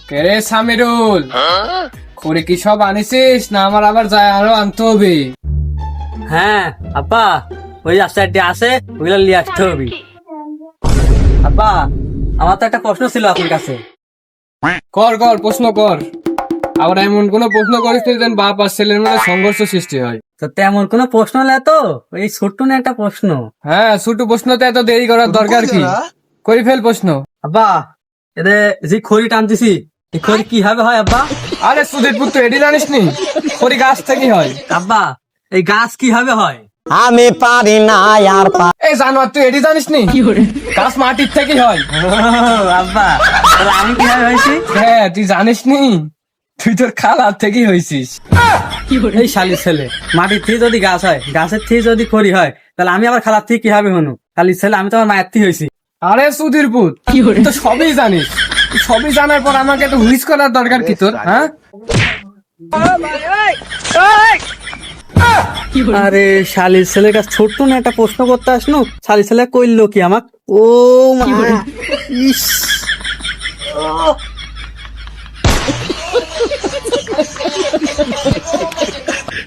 কে সামিরুল, খড়ি কি সব আনিছিস না আমার আবার যায় আরো আনতে হবে? হ্যাঁ আব্বা, ওই রাস্তাটি আছে, ওইগুলো নিয়ে আসতে হবে। আব্বা, আমার তো একটা প্রশ্ন ছিল আপনার কাছে। কর কর, প্রশ্ন কর। আবার এমন কোন প্রশ্ন করিস না যেন বাপ আর ছেলের মধ্যে সংঘর্ষ সৃষ্টি হয়। তো তেমন কোনো প্রশ্ন নেই তো, এই ছোট্ট না একটা প্রশ্ন। হ্যাঁ, ছোট প্রশ্নতে এত দেরি করার দরকার কি? করি ফেল প্রশ্ন। আব্বা, এদের যে খড়ি টানতেছি, এই খড়ি কিভাবে হয় আব্বা? আরে সুধীর পুত্র, এটি জানিস নি? খড়ি গাছ থেকে হয়। আব্বা, এই গাছ কিভাবে হয়? আমি পারি না আর এই জানোয়ার, তুই এটি জানিস নি? গাছ মাটির থেকে হয়। আব্বা, তাহলে আমি কিভাবে হয়েছি? হ্যাঁ, তুই জানিস নি? তুই তোর খালার থেকেই হয়েছিস। এই শালির ছেলে, মাটির থেকে যদি গাছ হয়, গাছের থেকে যদি খড়ি হয়, তাহলে আমি আবার খালার থেকে কিভাবে হনু? শালির ছেলে, আমি তো আমার মায়ের থেকে হয়েছি। আরে সুধীর পুত, তুই তো সবই জানিস। তুই সবই জানার পর আমাকে তো হুইস করার দরকার কি তোর? হ্যাঁ, আরে শালির ছেলের কাছে ছোট্ট না একটা প্রশ্ন করতে আসনু, শালির ছেলে কইলো কি আমাক? ও মা, ইস